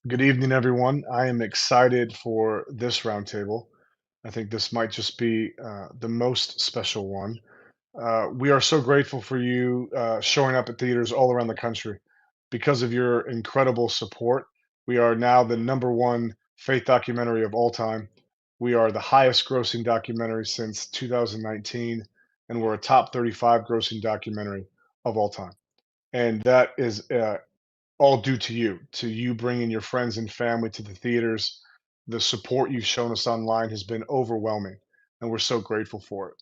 Good evening, everyone. I am excited for this roundtable. I think this might just be the most special one. We are so grateful for you showing up at theaters all around the country. Because of your incredible support, we are now the number one faith documentary of all time. We are the highest grossing documentary since 2019, and we're a top 35 grossing documentary of all time. And that is all due to you bringing your friends and family to the theaters. The support you've shown us online has been overwhelming, and we're so grateful for it.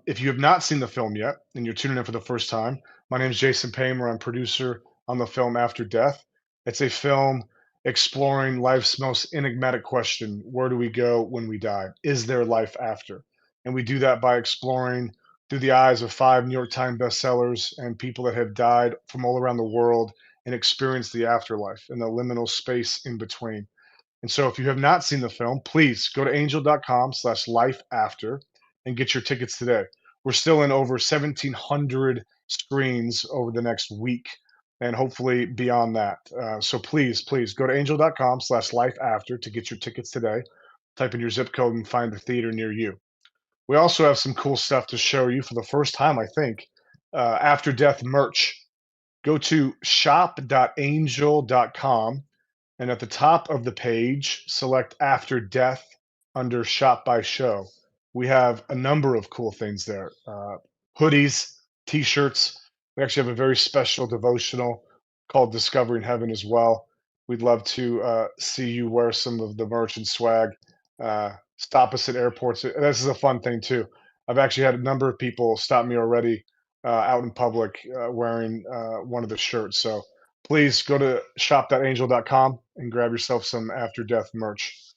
If you have not seen the film yet and you're tuning in for the first time, my name is Jason Paymer. I'm producer on the film After Death. It's a film exploring life's most enigmatic question: where do we go when we die? Is there life after? And we do that by exploring through the eyes of five New York Times bestsellers and people that have died from all around the world and experience the afterlife and the liminal space in between. And so if you have not seen the film, please go to angel.com/life after and get your tickets today. We're still in over 1,700 screens over the next week and hopefully beyond that. So please go to angel.com/life after to get your tickets today. Type in your zip code and find the theater near you. We also have some cool stuff to show you for the first time, I think. After Death merch. Go to shop.angel.com, and at the top of the page, select After Death under Shop by Show. We have a number of cool things there, hoodies, t-shirts. We actually have a very special devotional called Discovering Heaven as well. We'd love to see you wear some of the merch and swag. Stop us at airports. This is a fun thing too. I've actually had a number of people stop me already out in public wearing one of the shirts. So please go to shop.angel.com and grab yourself some After Death merch.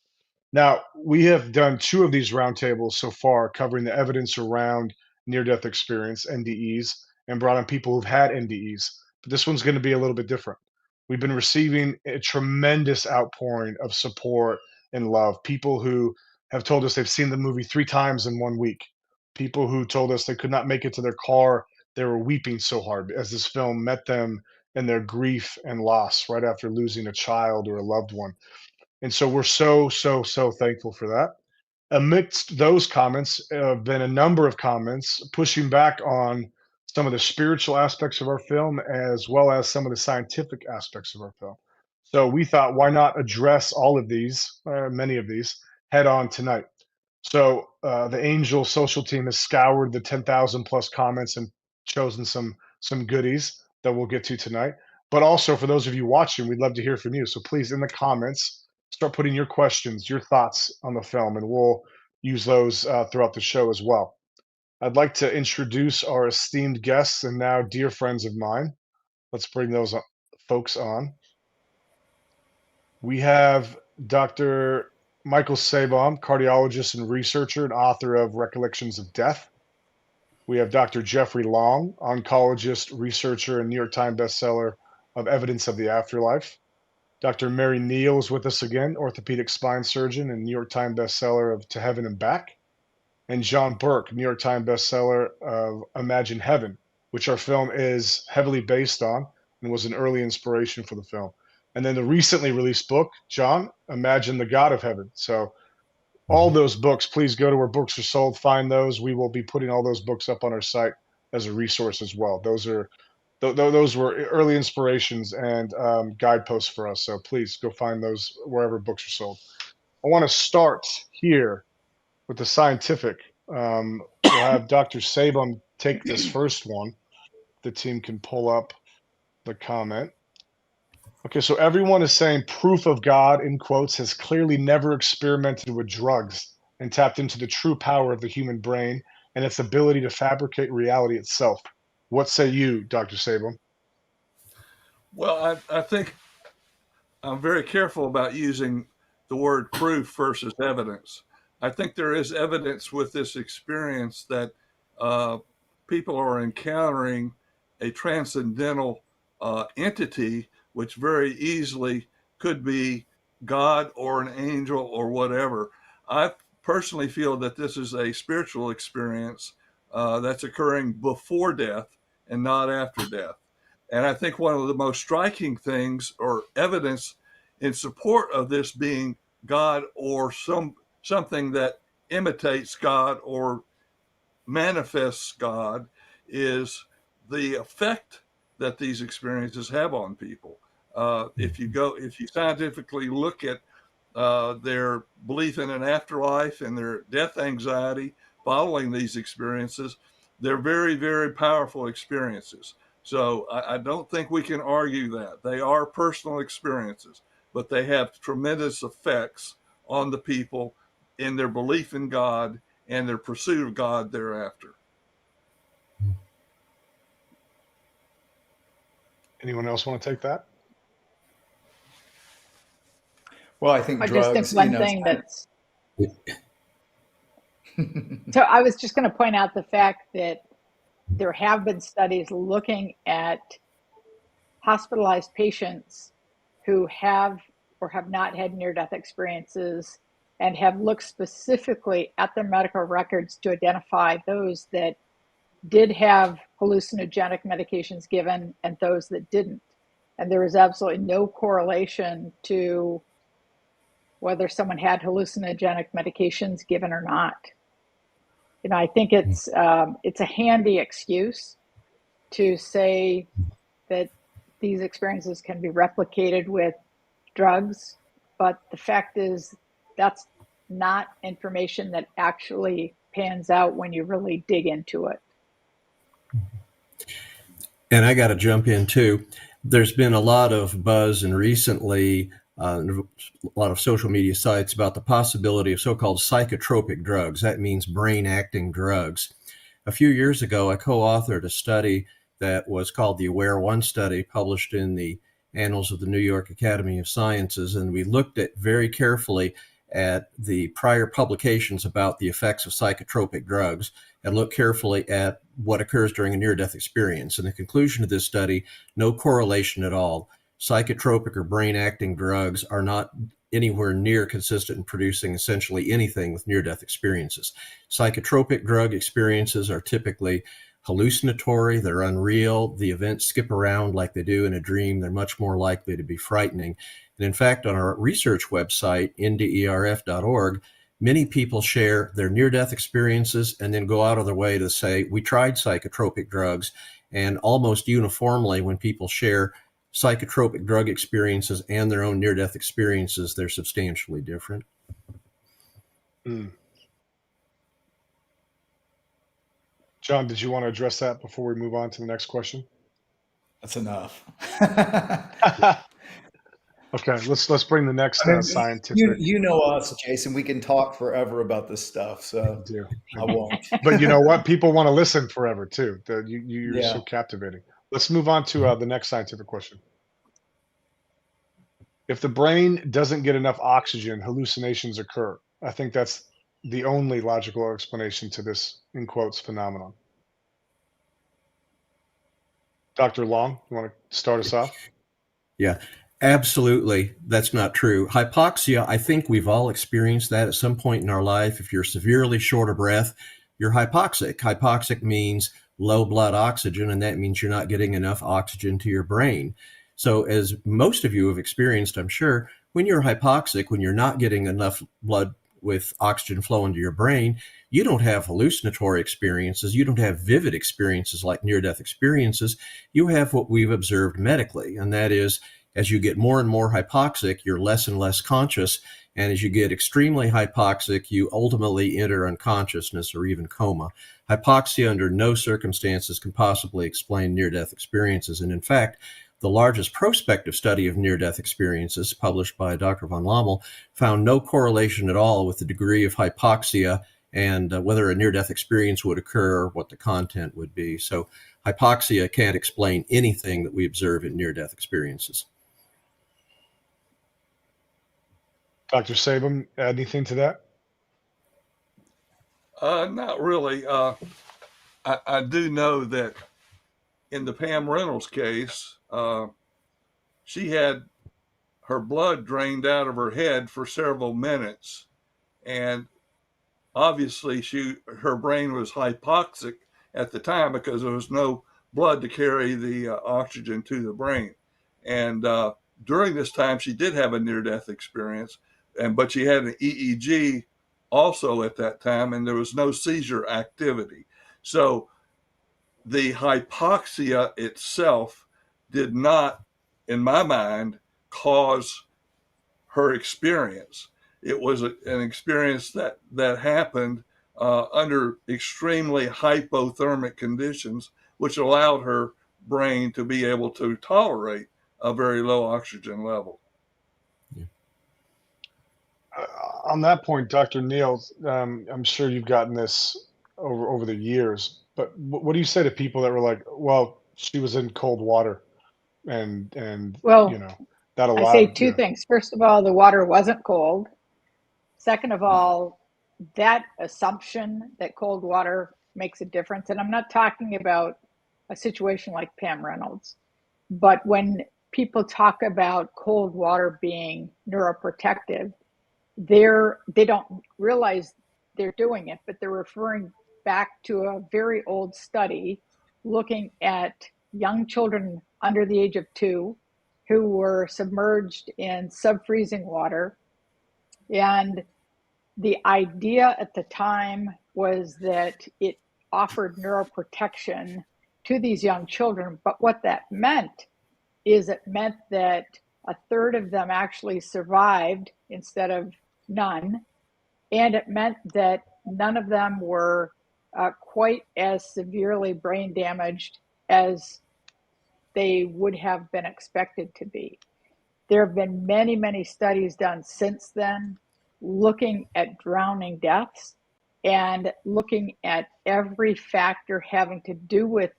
Now, we have done two of these roundtables so far, covering the evidence around near death experience, NDEs, and brought on people who've had NDEs. But this one's going to be a little bit different. We've been receiving a tremendous outpouring of support and love. People who have told us they've seen the movie three times in 1 week. People who told us they could not make it to their car. They were weeping so hard as this film met them in their grief and loss right after losing a child or a loved one. And so we're so thankful for that. Amidst those comments have been a number of comments pushing back on some of the spiritual aspects of our film as well as some of the scientific aspects of our film. So we thought, why not address all of these, many of these, head on tonight? So the Angel social team has scoured the 10,000 plus comments and chosen some goodies that we'll get to tonight. But also for those of you watching, we'd love to hear from you. So please, in the comments, start putting your questions, your thoughts on the film, and we'll use those throughout the show as well. I'd like to introduce our esteemed guests and now dear friends of mine. Let's bring those folks on. We have Dr. Michael Sabom, cardiologist and researcher and author of Recollections of Death. We have Dr. Jeffrey Long, oncologist, researcher, and New York Times bestseller of Evidence of the Afterlife. Dr. Mary Neal is with us again, orthopedic spine surgeon and New York Times bestseller of To Heaven and Back. And John Burke, New York Times bestseller of Imagine Heaven, which our film is heavily based on and was an early inspiration for the film. And then the recently released book, John, Imagine the God of Heaven. So all those books, please go to where books are sold, find those. We will be putting all those books up on our site as a resource as well. Those were early inspirations and guideposts for us. So please go find those wherever books are sold. I want to start here with the scientific. We'll have Dr. Sabom take this first one. The team can pull up the comment. Okay, so everyone is saying proof of God, in quotes, has clearly never experimented with drugs and tapped into the true power of the human brain and its ability to fabricate reality itself. What say you, Dr. Sabom? Well, I think I'm very careful about using the word proof versus evidence. I think there is evidence with this experience that uh, people are encountering a transcendental entity, which very easily could be God or an angel or whatever. I personally feel that this is a spiritual experience that's occurring before death and not after death. And I think one of the most striking things or evidence in support of this being God or something that imitates God or manifests God is the effect that these experiences have on people. If you scientifically look at their belief in an afterlife and their death anxiety following these experiences, they're very, very powerful experiences. So I don't think we can argue that. They are personal experiences, but they have tremendous effects on the people in their belief in God and their pursuit of God thereafter. Anyone else want to take that? Well, I think I drugs, just think one thing that's so I was just going to point out the fact that there have been studies looking at hospitalized patients who have or have not had near-death experiences and have looked specifically at their medical records to identify those that did have hallucinogenic medications given and those that didn't. And there is absolutely no correlation to whether someone had hallucinogenic medications given or not. You know, I think it's a handy excuse to say that these experiences can be replicated with drugs, but the fact is that's not information that actually pans out when you really dig into it. And I got to jump in too. There's been a lot of buzz and recently a lot of social media sites about the possibility of so-called psychotropic drugs. That means brain-acting drugs. A few years ago, I co-authored a study that was called the Aware-1 study, published in the Annals of the New York Academy of Sciences, and we looked at very carefully at the prior publications about the effects of psychotropic drugs and looked carefully at what occurs during a near-death experience. And the conclusion of this study, no correlation at all. Psychotropic or brain-acting drugs are not anywhere near consistent in producing essentially anything with near-death experiences. Psychotropic drug experiences are typically hallucinatory, they're unreal, the events skip around like they do in a dream, they're much more likely to be frightening. And in fact, on our research website, nderf.org, many people share their near-death experiences and then go out of their way to say, we tried psychotropic drugs, and almost uniformly when people share psychotropic drug experiences and their own near-death experiences, they're substantially different. John, did you want to address that before we move on to the next question? That's enough. Okay, let's bring the next scientific. You know us, Jason. We can talk forever about this stuff, so I won't. But you know what? People want to listen forever too. You're so captivating. Let's move on to the next scientific question. If the brain doesn't get enough oxygen, hallucinations occur. I think that's the only logical explanation to this, in quotes, phenomenon. Dr. Long, you want to start us off? Yeah, absolutely. That's not true. Hypoxia, I think we've all experienced that at some point in our life. If you're severely short of breath, you're hypoxic. Hypoxic means low blood oxygen, and that means you're not getting enough oxygen to your brain. So as most of you have experienced, I'm sure, when you're hypoxic, when you're not getting enough blood with oxygen flowing to your brain, you don't have hallucinatory experiences. You don't have vivid experiences like near-death experiences. You have what we've observed medically, and that is as you get more and more hypoxic, you're less and less conscious. And as you get extremely hypoxic, you ultimately enter unconsciousness or even coma. Hypoxia under no circumstances can possibly explain near-death experiences. And in fact, the largest prospective study of near-death experiences, published by Dr. von Lommel, found no correlation at all with the degree of hypoxia and whether a near-death experience would occur or what the content would be. So hypoxia can't explain anything that we observe in near-death experiences. Dr. Sabin, add anything to that? Not really. I do know that in the Pam Reynolds case, she had her blood drained out of her head for several minutes, and obviously her brain was hypoxic at the time because there was no blood to carry the oxygen to the brain. And during this time, she did have a near-death experience, but she had an EEG also at that time, and there was no seizure activity. So the hypoxia itself did not, in my mind, cause her experience. It was an experience that happened under extremely hypothermic conditions, which allowed her brain to be able to tolerate a very low oxygen level. On that point, Dr. Neal, I'm sure you've gotten this over the years, but what do you say to people that were like, "Well, she was in cold water, and you Well, know that I say allowed." two things. First of all, the water wasn't cold. Second of all, that assumption that cold water makes a difference, and I'm not talking about a situation like Pam Reynolds, but when people talk about cold water being neuroprotective, they don't realize they're doing it, but they're referring back to a very old study looking at young children under the age of 2 who were submerged in sub-freezing water. And the idea at the time was that it offered neuroprotection to these young children. But what that meant is it meant that a third of them actually survived instead of none. And it meant that none of them were quite as severely brain damaged as they would have been expected to be. There have been many, many studies done since then looking at drowning deaths and looking at every factor having to do with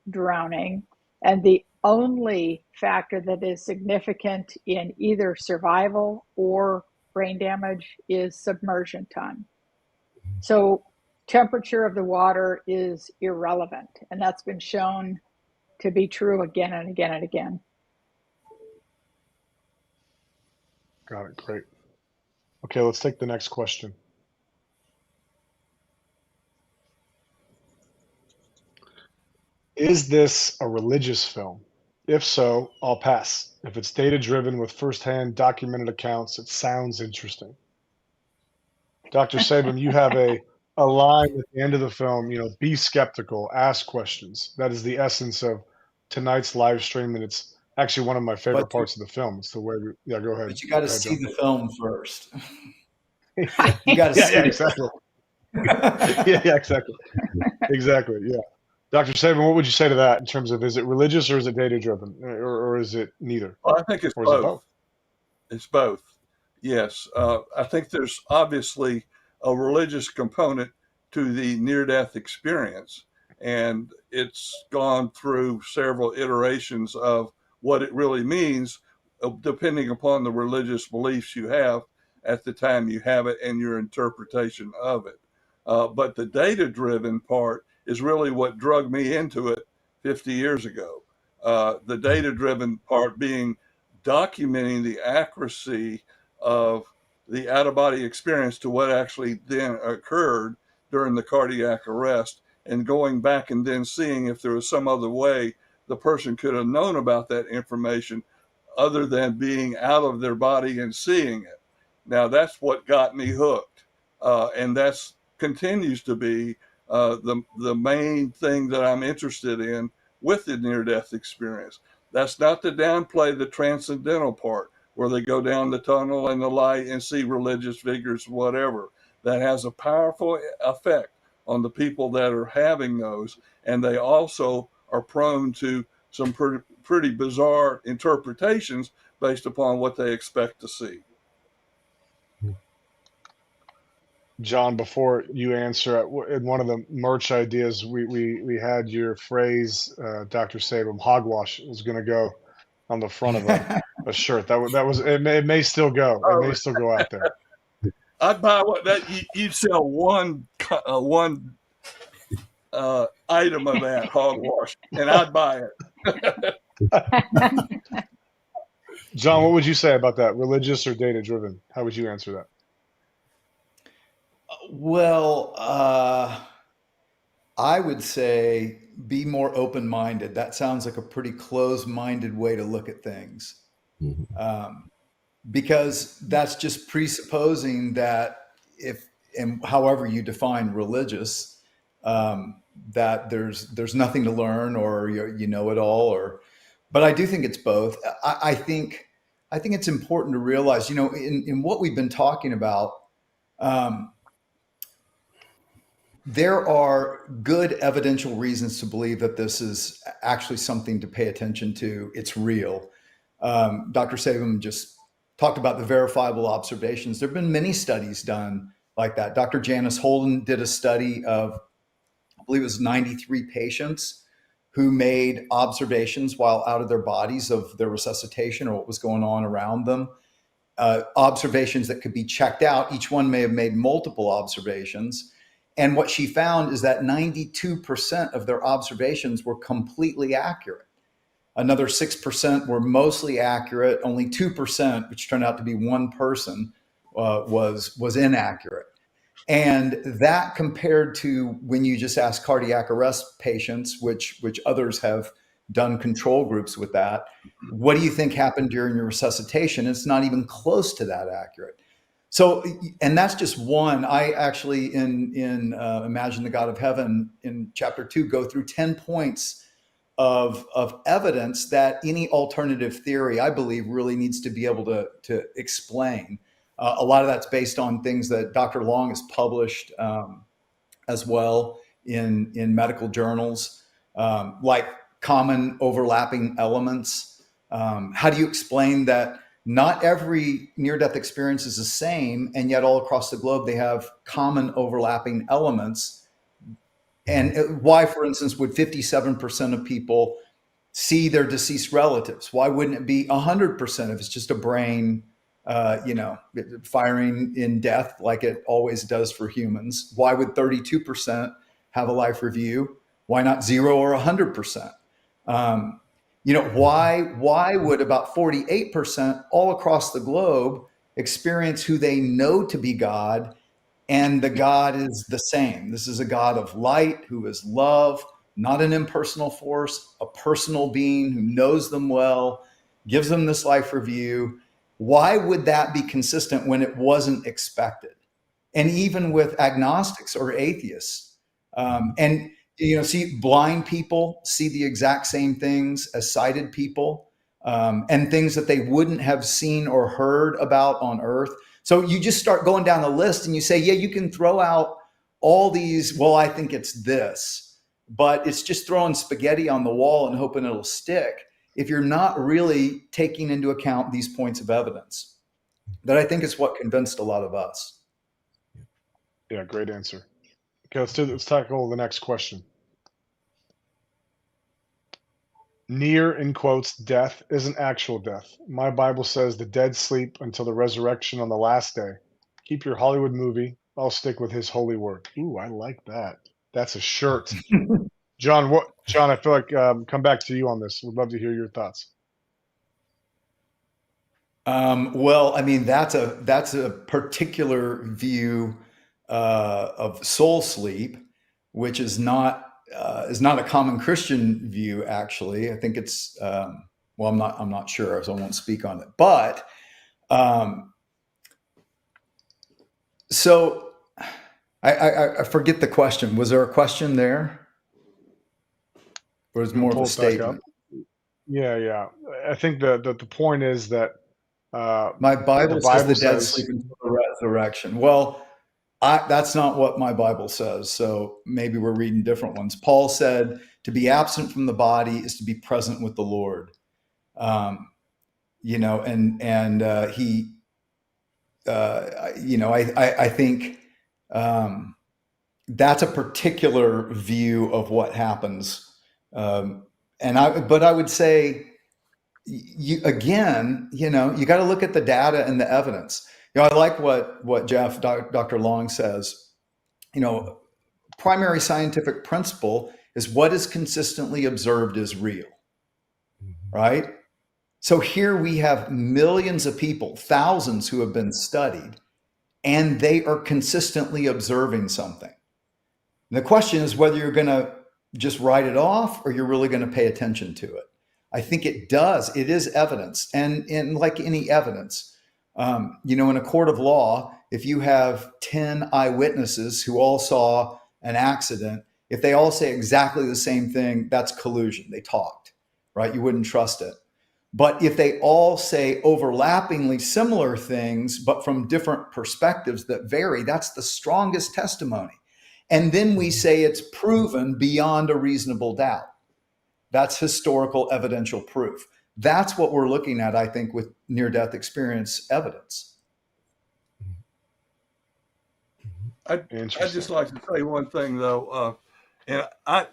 drowning. And the only factor that is significant in either survival or brain damage is submersion time. So temperature of the water is irrelevant, and that's been shown to be true again and again and again. Got it. Great. Okay, let's take the next question. Is this a religious film? If so, I'll pass. If it's data-driven with firsthand documented accounts, it sounds interesting. Dr. Sabin, you have a line at the end of the film, be skeptical, ask questions. That is the essence of tonight's live stream, and it's actually one of my favorite But you, parts of the film. It's the way yeah, go ahead. but you got to Go ahead, see John. the film first. You got to see Yeah, it. exactly. Yeah, exactly. Exactly, yeah. Dr. Sabin, what would you say to that in terms of, is it religious or is it data-driven, or is it neither? Well, I think it's Or is it both? It's both. Yes. I think there's obviously a religious component to the near-death experience, and it's gone through several iterations of what it really means, depending upon the religious beliefs you have at the time you have it and your interpretation of it. But the data-driven part is really what drug me into it 50 years ago. The data-driven part being documenting the accuracy of the out-of-body experience to what actually then occurred during the cardiac arrest, and going back and then seeing if there was some other way the person could have known about that information other than being out of their body and seeing it. Now that's what got me hooked, and that's continues to be the main thing that I'm interested in with the near-death experience. That's not to downplay the transcendental part, where they go down the tunnel and the light and see religious figures, whatever. That has a powerful effect on the people that are having those, and they also are prone to some pretty bizarre interpretations based upon what they expect to see. John, before you answer, in one of the merch ideas, we had your phrase, Dr. Sabin, hogwash is going to go on the front of a shirt. That was it may still go. It may still go out there. I'd buy you'd sell one item of that hogwash, and I'd buy it. John, what would you say about that? Religious or data driven? How would you answer that? Well, I would say be more open-minded. That sounds like a pretty closed-minded way to look at things. Because that's just presupposing that if, and however you define religious, that there's nothing to learn, or you know it all, or, but I do think it's both. I think it's important to realize, in what we've been talking about, there are good evidential reasons to believe that this is actually something to pay attention to. It's real. Dr. Sabin just talked about the verifiable observations. There have been many studies done like that. Dr. Janice Holden did a study of, I believe it was 93 patients who made observations while out of their bodies of their resuscitation or what was going on around them. Observations that could be checked out. Each one may have made multiple observations. And what she found is that 92% of their observations were completely accurate. Another 6% were mostly accurate. Only 2%, which turned out to be one person, was inaccurate. And that compared to when you just ask cardiac arrest patients, which others have done control groups with that, what do you think happened during your resuscitation? It's not even close to that accurate. So, and that's just one. I actually, in Imagine the God of Heaven, in chapter 2, go through 10 points of evidence that any alternative theory, I believe, really needs to be able to explain. A lot of that's based on things that Dr. Long has published as well in medical journals, like common overlapping elements. How do you explain that not every near-death experience is the same, and yet all across the globe they have common overlapping elements? And why, for instance, would 57% of people see their deceased relatives? Why wouldn't it be 100% if it's just a brain, firing in death like it always does for humans? Why would 32% have a life review? Why not 0 or 100%? Why would about 48% all across the globe experience who they know to be God, and the God is the same? This is a God of light who is love, not an impersonal force, a personal being who knows them well, gives them this life review. Why would that be consistent when it wasn't expected? And even with agnostics or atheists, see blind people see the exact same things as sighted people, and things that they wouldn't have seen or heard about on earth. So you just start going down the list and you say, yeah, you can throw out all these, well, I think it's this, but it's just throwing spaghetti on the wall and hoping it'll stick if you're not really taking into account these points of evidence. That, I think, is what convinced a lot of us. Yeah, great answer. Okay, let's tackle the next question. Near, in quotes, death isn't actual death. My Bible says the dead sleep until the resurrection on the last day. Keep your Hollywood movie. I'll stick with his holy word. Ooh, I like that. That's a shirt. John, I feel like come back to you on this. Would love to hear your thoughts. Well, I mean, that's a particular view of soul sleep, which is not a common Christian view. Actually, I think it's I'm not sure, so I won't speak on it. But so I forget the question. Was there a question there? Or was it more of a statement? Yeah. I think the point is that my Bible says the dead sleep until the resurrection. Well, that's not what my Bible says. So maybe we're reading different ones. Paul said to be absent from the body is to be present with the Lord. I think that's a particular view of what happens. But I would say, you got to look at the data and the evidence. I like what Dr. Long says. Primary scientific principle is what is consistently observed is real, right? So here we have millions of people, thousands who have been studied, and they are consistently observing something. And the question is whether you're going to just write it off or you're really going to pay attention to it. I think it does. It is evidence. And like any evidence, in a court of law, if you have 10 eyewitnesses who all saw an accident, if they all say exactly the same thing, that's collusion. They talked, right? You wouldn't trust it. But if they all say overlappingly similar things, but from different perspectives that vary, that's the strongest testimony. And then we say it's proven beyond a reasonable doubt. That's historical evidential proof. That's what we're looking at, I think, with near-death experience evidence. I'd just like to say one thing, though, and I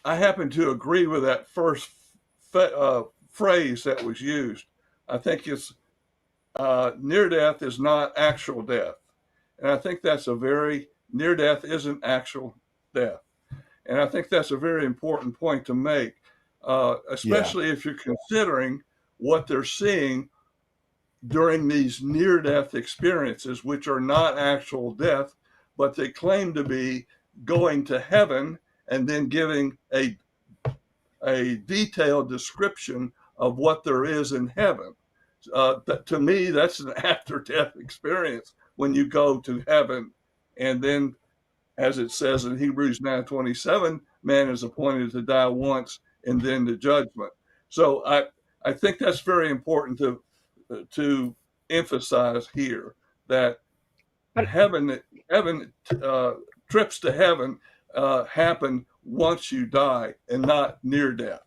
happen to agree with that first phrase that was used. I think it's near death is not actual death, and I think that's near death isn't actual death, and I think that's a very important point to make, especially if you're considering what they're seeing during these near death experiences, which are not actual death, but they claim to be going to heaven and then giving a detailed description of what there is in heaven. To me, that's an after-death experience when you go to heaven. And then, as it says in Hebrews 9:27, man is appointed to die once and then to judgment. So I think that's very important to emphasize here, that heaven trips to heaven happen once you die and not near death.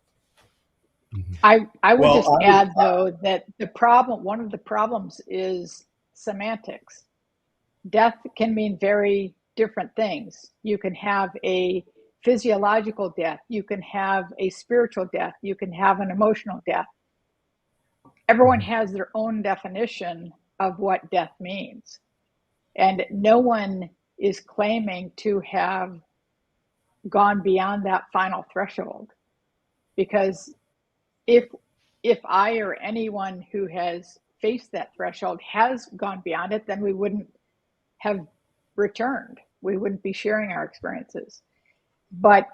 I would just add, though, that one of the problems is semantics. Death can mean very different things. You can have a physiological death, you can have a spiritual death, you can have an emotional death. Everyone has their own definition of what death means. And no one is claiming to have gone beyond that final threshold. Because if I or anyone who has faced that threshold has gone beyond it, then we wouldn't have returned. We wouldn't be sharing our experiences. But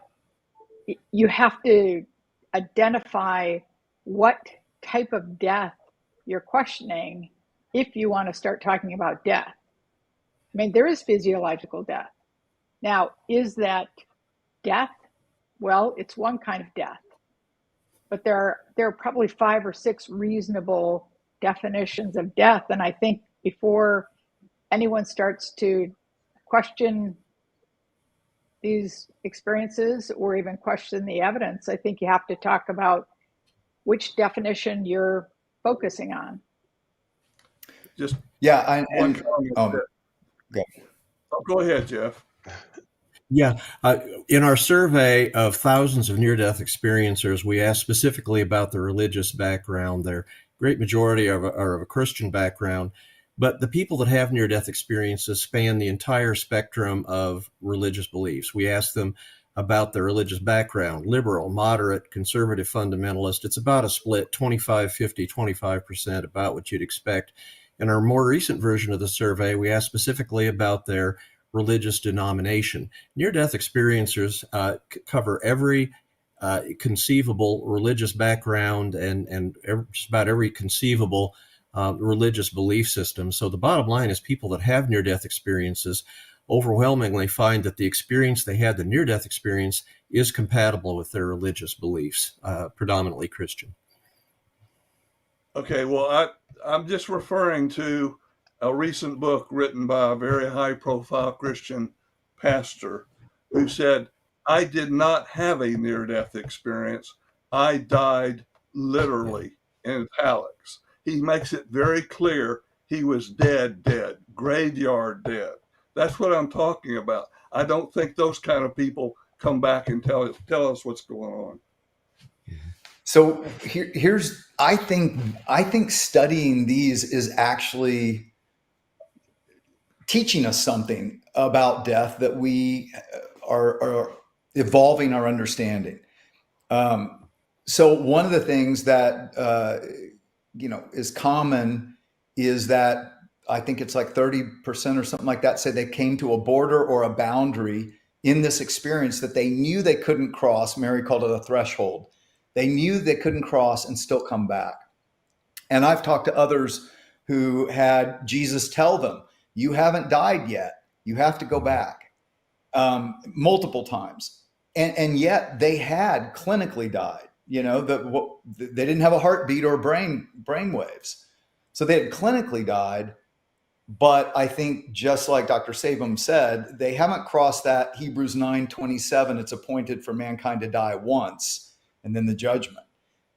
you have to identify what type of death you're questioning if you want to start talking about death. I mean, there is physiological death. Now, is that death? Well, it's one kind of death. But there are probably 5 or 6 reasonable definitions of death. And I think before anyone starts to question these experiences or even question the evidence, I think you have to talk about which definition you're focusing on. Just go ahead, Jeff. Yeah. In our survey of thousands of near-death experiencers, we asked specifically about their religious background. Their great majority are of a Christian background, but the people that have near-death experiences span the entire spectrum of religious beliefs. We asked them about their religious background: liberal, moderate, conservative, fundamentalist. It's about a split, 25, 50, 25%, about what you'd expect. In our more recent version of the survey, we asked specifically about their religious denomination. Near-death experiencers cover every conceivable religious background and just about every conceivable religious belief system. So the bottom line is people that have near-death experiences overwhelmingly find that the experience they had, the near-death experience, is compatible with their religious beliefs, predominantly Christian. Okay, well, I'm just referring to a recent book written by a very high-profile Christian pastor who said, I did not have a near-death experience. I died literally, in italics. He makes it very clear he was dead, graveyard dead. That's what I'm talking about. I don't think those kind of people come back and tell us what's going on. So here's I think studying these is actually teaching us something about death that we are evolving our understanding. So one of the things that is common is that I think it's like 30% or something like that say they came to a border or a boundary in this experience that they knew they couldn't cross. Mary called it a threshold. They knew they couldn't cross and still come back. And I've talked to others who had Jesus tell them, you haven't died yet. You have to go back, multiple times. And yet they had clinically died. You know, they didn't have a heartbeat or brain waves. So they had clinically died. But I think, just like Dr. Sabum said, they haven't crossed that Hebrews 9:27. It's appointed for mankind to die once and then the judgment.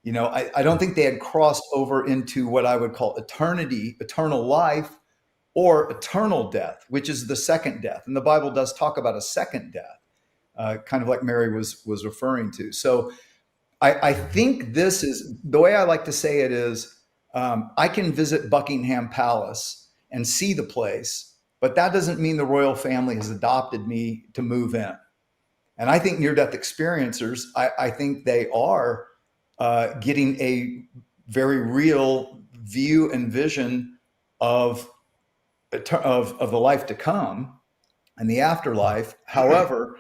You know, I don't think they had crossed over into what I would call eternity, eternal life, or eternal death, which is the second death. And the Bible does talk about a second death, kind of like Mary was referring to. So I think this is, the way I like to say it is, I can visit Buckingham Palace and see the place, but that doesn't mean the royal family has adopted me to move in. And I think near-death experiencers, I think they are getting a very real view and vision of the life to come and the afterlife. However,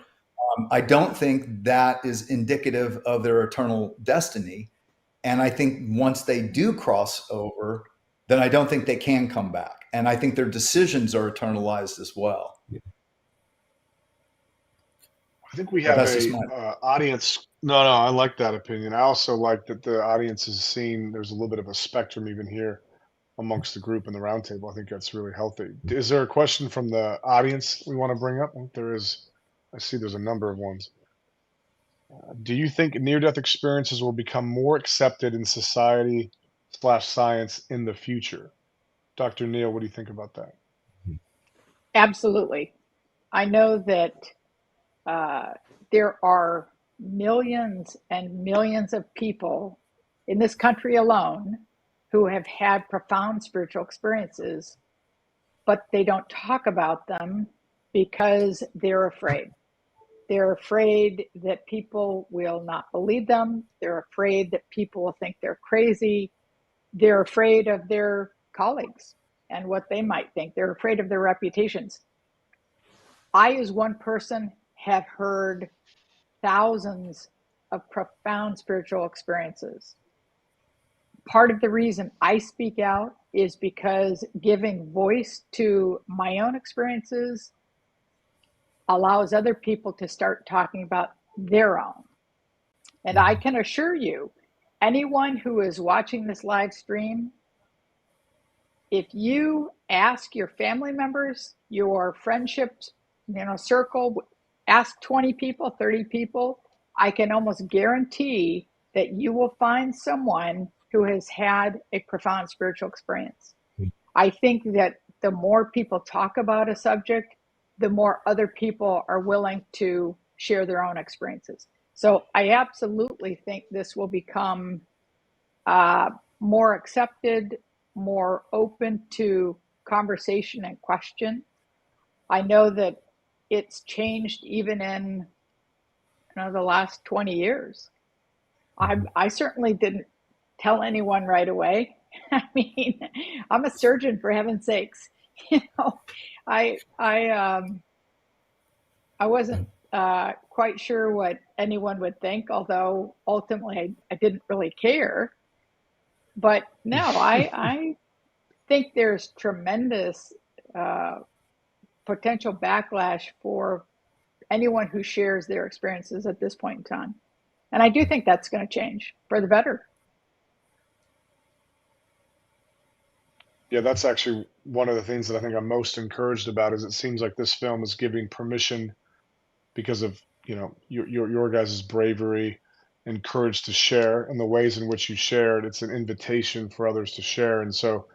I don't think that is indicative of their eternal destiny. And I think once they do cross over, then I don't think they can come back. And I think their decisions are eternalized as well. I think we have a audience. No, I like that opinion. I also like that the audience is seeing there's a little bit of a spectrum even here amongst the group and the roundtable. I think that's really healthy. Is there a question from the audience we want to bring up? There is. I see there's a number of ones. Do you think near-death experiences will become more accepted in society/science in the future? Dr. Neal, what do you think about that? Absolutely. I know that there are millions and millions of people in this country alone who have had profound spiritual experiences, but they don't talk about them because they're afraid. They're afraid that people will not believe them. They're afraid that people will think they're crazy. They're afraid of their colleagues and what they might think. They're afraid of their reputations. I, as one person, have heard thousands of profound spiritual experiences. Part of the reason I speak out is because giving voice to my own experiences allows other people to start talking about their own. And I can assure you, anyone who is watching this live stream, if you ask your family members, your friendships, circle, ask 20 people, 30 people, I can almost guarantee that you will find someone who has had a profound spiritual experience. I think that the more people talk about a subject, the more other people are willing to share their own experiences. So I absolutely think this will become more accepted, more open to conversation and question. I know that it's changed even in the last 20 years. I certainly didn't tell anyone right away. I mean, I'm a surgeon, for heaven's sakes. I wasn't quite sure what anyone would think, although ultimately I didn't really care. But no, I think there's tremendous potential backlash for anyone who shares their experiences at this point in time. And I do think that's going to change for the better. Yeah, that's actually one of the things that I think I'm most encouraged about is it seems like this film is giving permission because of, your guys' bravery and courage to share and the ways in which you shared. It's an invitation for others to share. And so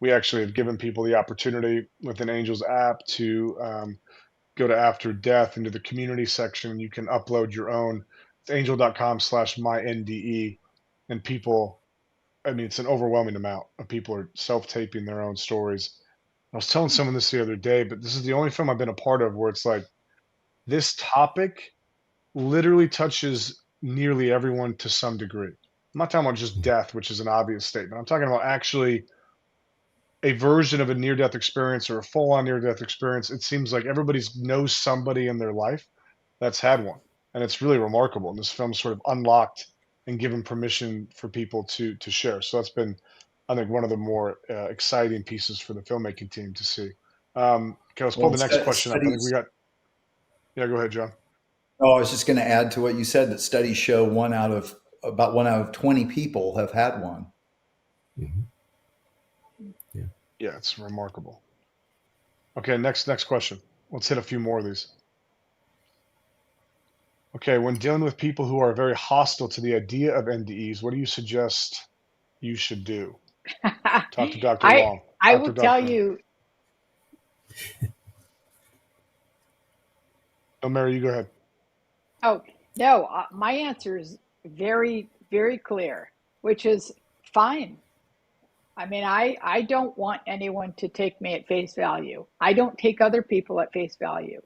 we actually have given people the opportunity within Angel's app to go to After Death into the community section. You can upload your own. It's angel.com/mynde. And people, it's an overwhelming amount of people are self-taping their own stories. I was telling someone this the other day, but this is the only film I've been a part of where it's like this topic literally touches nearly everyone to some degree. I'm not talking about just death, which is an obvious statement. I'm talking about actually a version of a near-death experience or a full-on near-death experience. It seems like everybody knows somebody in their life that's had one, and it's really remarkable. And this film sort of unlocked and given permission for people to share. So that's been, I think, one of the more exciting pieces for the filmmaking team to see. Okay, let's pull Well, the next question up. I think we studies. got. Yeah, go ahead, John. Oh, I was just going to add to what you said that studies show about 1 out of 20 people have had one. Mm-hmm. Yeah. Yeah, it's remarkable. Okay, next question. Let's hit a few more of these. Okay, when dealing with people who are very hostile to the idea of NDEs, what do you suggest you should do? Talk to Dr. I Long. I Dr. will tell Long. you. Oh, Mary, you go ahead. Oh no, my answer is very very clear, which is fine. I mean, I don't want anyone to take me at face value. I don't take other people at face value.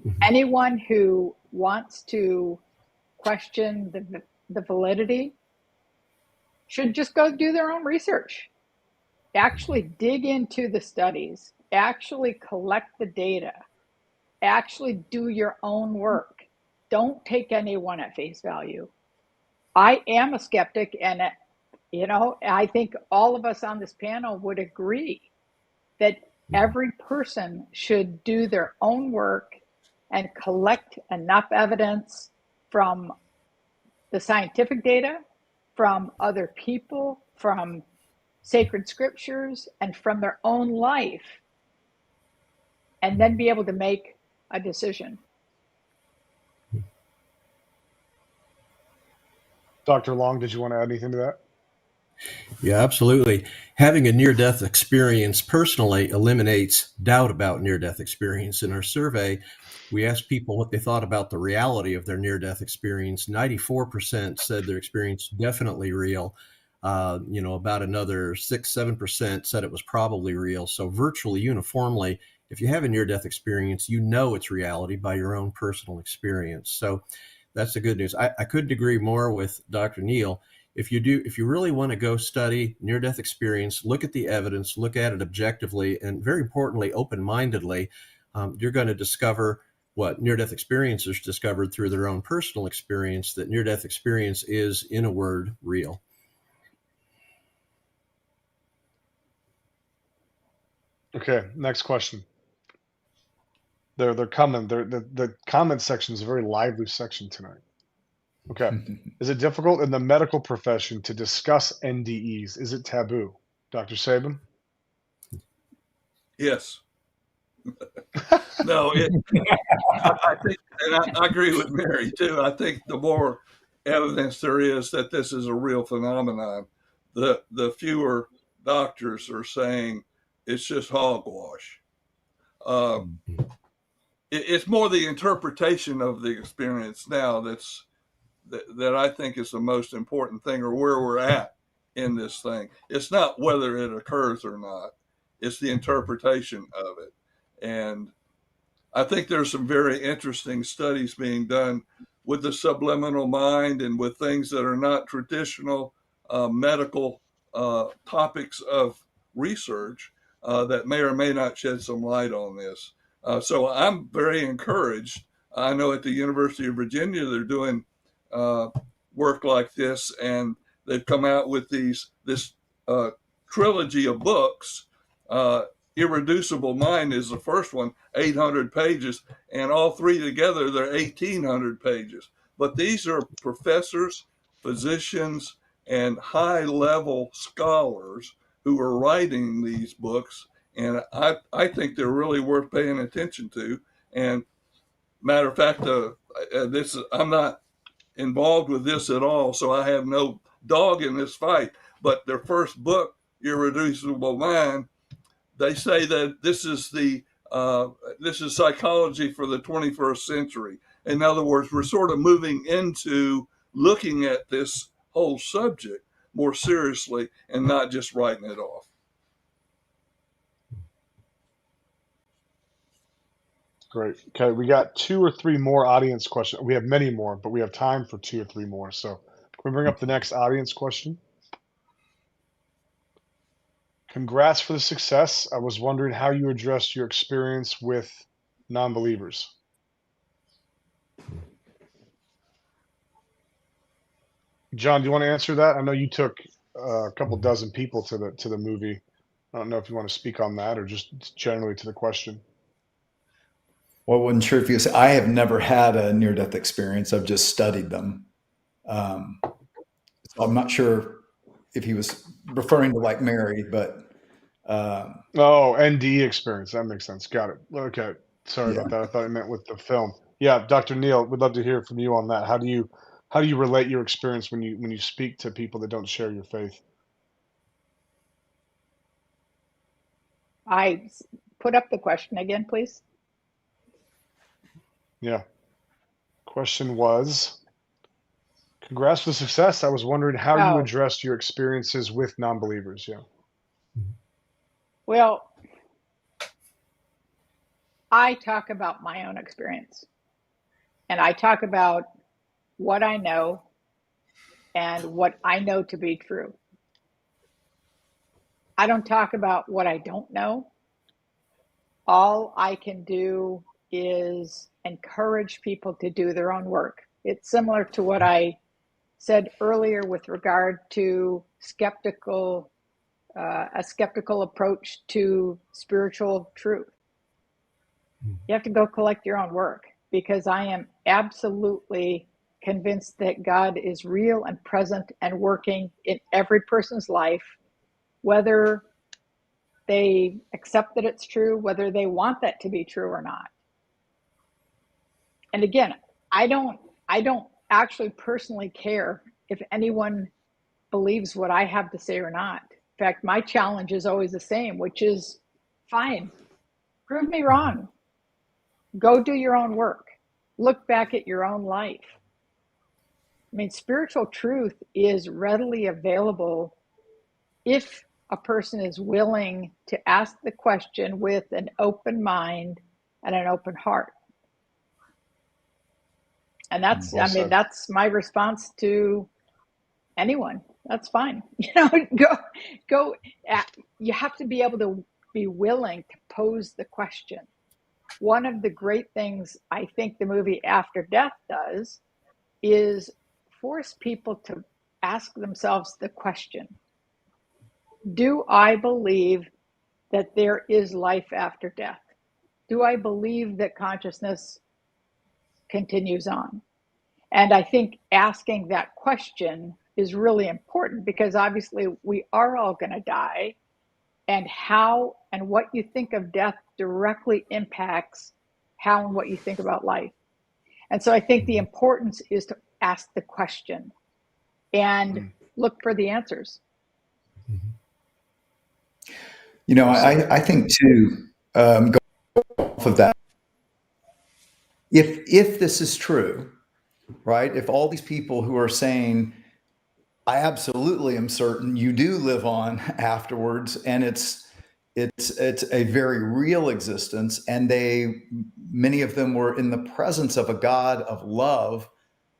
Mm-hmm. Anyone who wants to question the validity should just go do their own research. Actually dig into the studies, actually collect the data, actually do your own work. Don't take anyone at face value. I am a skeptic, and I think all of us on this panel would agree that every person should do their own work and collect enough evidence from the scientific data, from other people, from sacred scriptures, and from their own life, and then be able to make a decision. Dr. Long, did you want to add anything to that? Yeah, absolutely. Having a near-death experience personally eliminates doubt about near-death experience. In our survey, we asked people what they thought about the reality of their near-death experience. 94% said their experience definitely real. About another 6-7% said it was probably real. So virtually uniformly, if you have a near-death experience, you know it's reality by your own personal experience. So that's the good news. I couldn't agree more with Dr. Neal. If you really want to go study near-death experience, look at the evidence, look at it objectively, and very importantly, open-mindedly, you're going to discover what near-death experiencers discovered through their own personal experience, that near-death experience is, in a word, real. Okay, next question. They're coming. The comment section is a very lively section tonight. Okay. Is it difficult in the medical profession to discuss NDEs? Is it taboo? Dr. Sabin? Yes. No, I think, and I agree with Mary too. I think the more evidence there is that this is a real phenomenon, the fewer doctors are saying it's just hogwash. It's more the interpretation of the experience now that I think is the most important thing, or where we're at in this thing. It's not whether it occurs or not. It's the interpretation of it. And I think there's some very interesting studies being done with the subliminal mind and with things that are not traditional medical topics of research that may or may not shed some light on this. So I'm very encouraged. I know at the University of Virginia they're doing work like this, and they've come out with this trilogy of books. Irreducible Mind is the first one, 800 pages, and all three together, they're 1,800 pages. But these are professors, physicians, and high-level scholars who are writing these books, and I think they're really worth paying attention to. And matter of fact, I'm not involved with this at all, so I have no dog in this fight. But their first book, Irreducible Mind, they say that this is psychology for the 21st century. In other words, we're sort of moving into looking at this whole subject more seriously and not just writing it off. Great. Okay, we got 2 or 3 more audience questions. We have many more, but we have time for 2 or 3 more. So can we bring up the next audience question? Congrats for the success. I was wondering how you addressed your experience with non-believers. John, do you want to answer that? I know you took a couple dozen people to the movie. I don't know if you want to speak on that or just generally to the question. Well, I wasn't sure if you say, I have never had a near-death experience. I've just studied them. So I'm not sure if he was referring to like Mary, but Oh, ND experience. That makes sense. Got it. Okay. Sorry yeah. about that. I thought I meant with the film. Yeah, Dr. Neal, we'd love to hear from you on that. How do you relate your experience when you speak to people that don't share your faith? I put up the question again, please. Yeah. Question was, congrats for the success. I was wondering how you Oh, addressed your experiences with non-believers. Yeah. well, I talk about my own experience, and I talk about what I know and what I know to be true. I don't talk about what I don't know. All I can do is encourage people to do their own work. It's similar to what I said earlier with regard to a skeptical approach to spiritual truth. You have to go collect your own work, because I am absolutely convinced that God is real and present and working in every person's life, whether they accept that it's true, whether they want that to be true or not. And again, I don't actually personally care if anyone believes what I have to say or not. In fact, my challenge is always the same, which is, fine, prove me wrong. Go do your own work. Look back at your own life. I mean, spiritual truth is readily available if a person is willing to ask the question with an open mind and an open heart. And that's, Well I mean, said. that's my response to anyone. That's fine. Go. You have to be able to be willing to pose the question. One of the great things I think the movie After Death does is force people to ask themselves the question: do I believe that there is life after death? Do I believe that consciousness continues on? And I think asking that question is really important, because obviously we are all going to die, and how and what you think of death directly impacts how and what you think about life. And so I think the importance is to ask the question and look for the answers. You know, I think too, go off of that. If this is true, right? If all these people who are saying, I absolutely am certain you do live on afterwards, and it's a very real existence, and many of them were in the presence of a God of love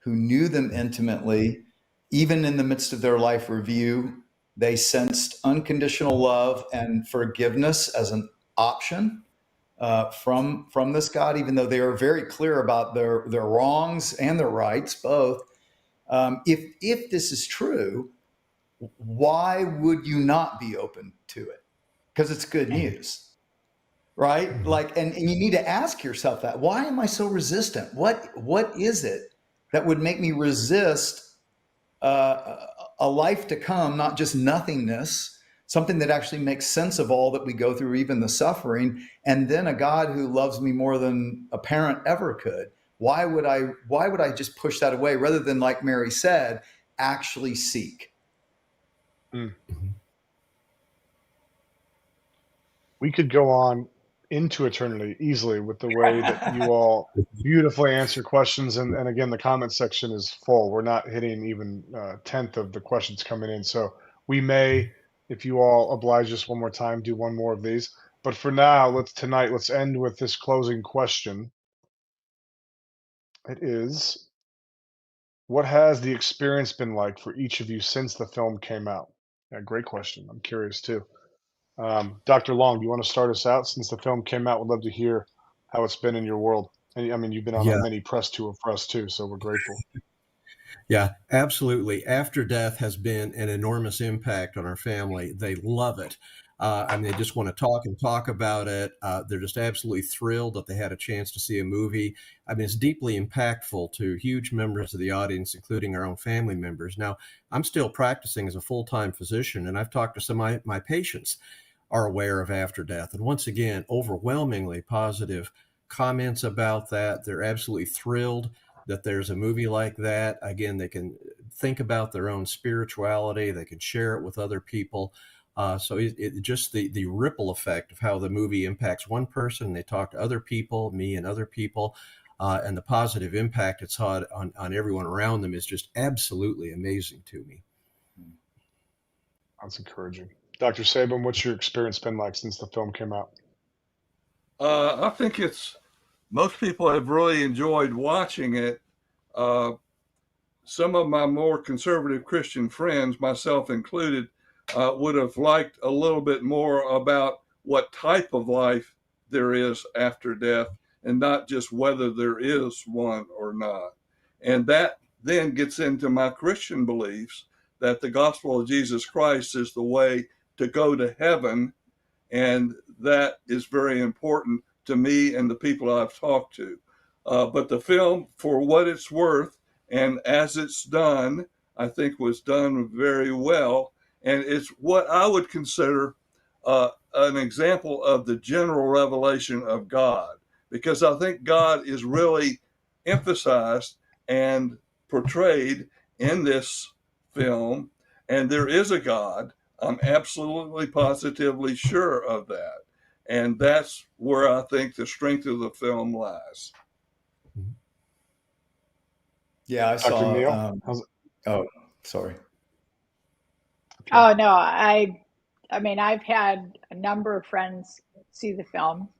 who knew them intimately, even in the midst of their life review. They sensed unconditional love and forgiveness as an option from this God, even though they are very clear about their wrongs and their rights, both. If this is true, why would you not be open to it? Because it's good news, right? Like, and you need to ask yourself that: why am I so resistant? What is it that would make me resist a life to come, not just nothingness, something that actually makes sense of all that we go through, even the suffering, and then a God who loves me more than a parent ever could? Why would I just push that away rather than, like Mary said, actually seek? We could go on into eternity easily with the way that you all beautifully answer questions. And again, the comment section is full. We're not hitting even a tenth of the questions coming in. So we may, if you all oblige us one more time, do one more of these. But for now, let's end with this closing question. It is, what has the experience been like for each of you since the film came out? Yeah, great question. I'm curious too. Dr. Long, do you want to start us out? Since the film came out, we'd love to hear how it's been in your world. And I mean, you've been on a Yeah. mini press tour for us too, so we're grateful. Yeah, absolutely. After death has been an enormous impact on our family. They love it. I mean, they just want to talk and talk about it. They're just absolutely thrilled that they had a chance to see a movie. I mean, it's deeply impactful to huge members of the audience, including our own family members. Now, I'm still practicing as a full-time physician, and I've talked to some of my patients are aware of after death. And once again, overwhelmingly positive comments about that. They're absolutely thrilled that there's a movie like that. Again, they can think about their own spirituality, they can share it with other people. So it just the ripple effect of how the movie impacts one person, they talk to other people, me and other people, and the positive impact it's had on everyone around them is just absolutely amazing to me. That's encouraging. Dr. Sabin, what's your experience been like since the film came out? I think most people have really enjoyed watching it. Some of my more conservative Christian friends, myself included, would have liked a little bit more about what type of life there is after death and not just whether there is one or not. And that then gets into my Christian beliefs that the gospel of Jesus Christ is the way to go to heaven. And that is very important to me and the people I've talked to. But the film, for what it's worth, and as it's done, I think was done very well. And it's what I would consider an example of the general revelation of God, because I think God is really emphasized and portrayed in this film. And there is a God. I'm absolutely positively sure of that. And that's where I think the strength of the film lies. Yeah, I Dr. saw. Neal? Oh, sorry. Okay. Oh no, I mean, I've had a number of friends see the film.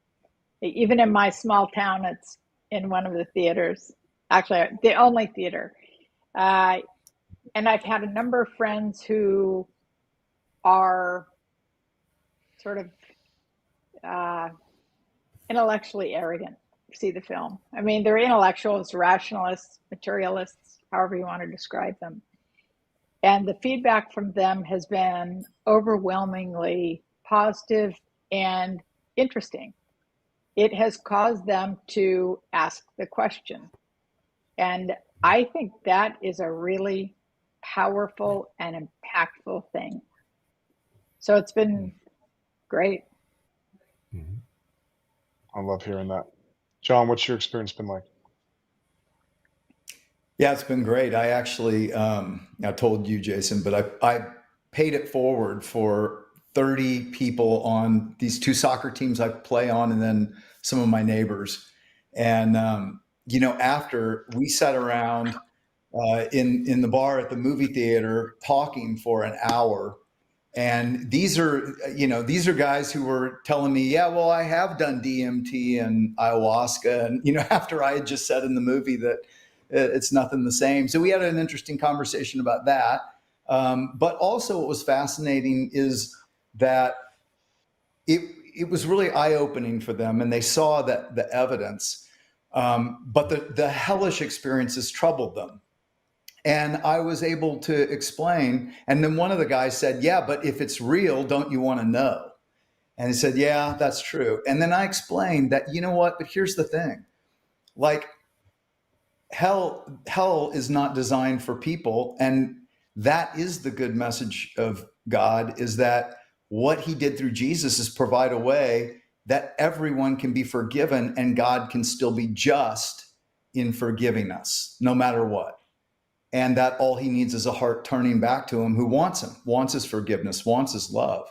Even in my small town, it's in one of the theaters, actually the only theater. And I've had a number of friends who are sort of intellectually arrogant see the film. I mean, they're intellectuals, rationalists, materialists, however you want to describe them. And the feedback from them has been overwhelmingly positive and interesting. It has caused them to ask the question. And I think that is a really powerful and impactful thing. So it's been great. I love hearing that. John, what's your experience been like? Yeah, it's been great. I actually, I told you, Jason, but I paid it forward for 30 people on these two soccer teams I play on, and then some of my neighbors. And, after we sat around in the bar at the movie theater talking for an hour. And these are guys who were telling me, yeah, well, I have done DMT and ayahuasca. And, after I had just said in the movie that it's nothing the same. So we had an interesting conversation about that. But also what was fascinating is that it was really eye-opening for them, and they saw that the evidence, but the hellish experiences troubled them. And I was able to explain. And then one of the guys said, yeah, but if it's real, don't you want to know? And he said, yeah, that's true. And then I explained that, you know what, but here's the thing. Like, hell is not designed for people. And that is the good message of God, is that what he did through Jesus is provide a way that everyone can be forgiven, and God can still be just in forgiving us, no matter what. And that all he needs is a heart turning back to him who wants him, wants his forgiveness, wants his love.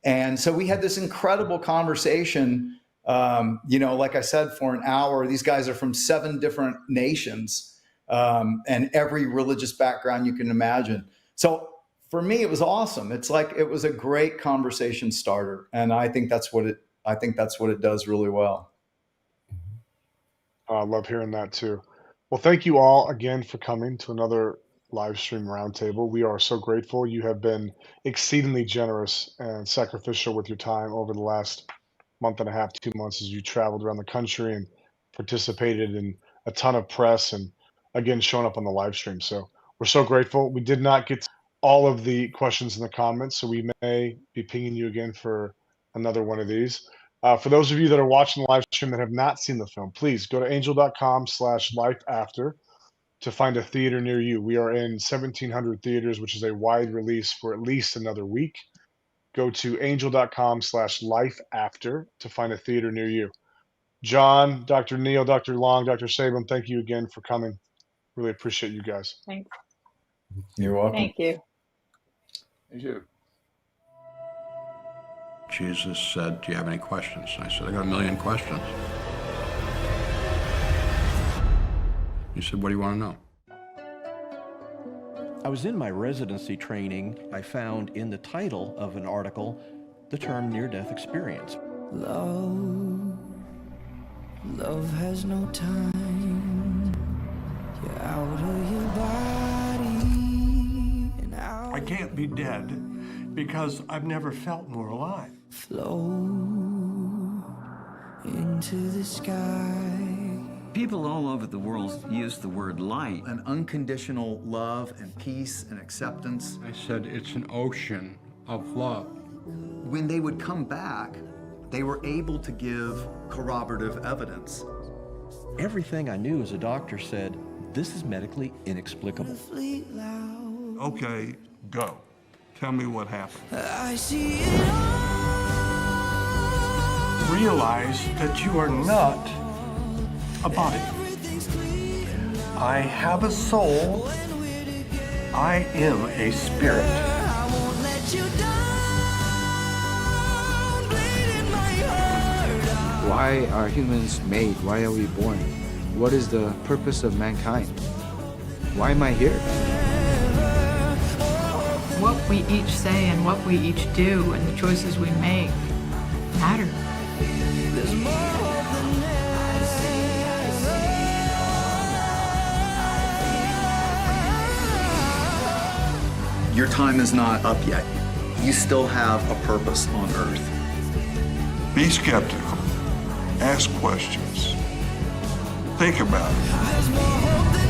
And so we had this incredible conversation, like I said, for an hour. These guys are from 7 different nations, and every religious background you can imagine. So for me, it was awesome. It's like, it was a great conversation starter. And I think that's what it does really well. I love hearing that too. Well, thank you all again for coming to another live stream roundtable. We are so grateful. You have been exceedingly generous and sacrificial with your time over the last month and a half, 2 months, as you traveled around the country and participated in a ton of press and again showing up on the live stream. So we're so grateful. We did not get to all of the questions in the comments, so we may be pinging you again for another one of these. For those of you that are watching the live stream that have not seen the film, please go to angel.com/lifeafter to find a theater near you. We are in 1,700 theaters, which is a wide release for at least another week. Go to angel.com/lifeafter to find a theater near you. John, Dr. Neil, Dr. Long, Dr. Sabin, thank you again for coming. Really appreciate you guys. Thanks. You're welcome. Thank you. Thank you. Jesus said, "Do you have any questions?" I said, "I got a million questions." He said, "What do you want to know?" I was in my residency training. I found in the title of an article the term near-death experience. Love has no time. You're out of your body and out. I can't be dead because I've never felt more alive. Flow into the sky. People all over the world use the word light. An unconditional love and peace and acceptance. I said, it's an ocean of love. When they would come back, they were able to give corroborative evidence. Everything I knew as a doctor said, this is medically inexplicable. Okay, go. Tell me what happened. I see it all. Realize that you are not a body. I have a soul. I am a spirit. I won't let you down. Bleed in my heart. Why are humans made? Why are we born? What is the purpose of mankind? Why am I here? What we each say and what we each do and the choices we make matter. There's more hope than ever. Your time is not up yet. You still have a purpose on earth. Be skeptical. Ask questions. Think about it. There's more hope than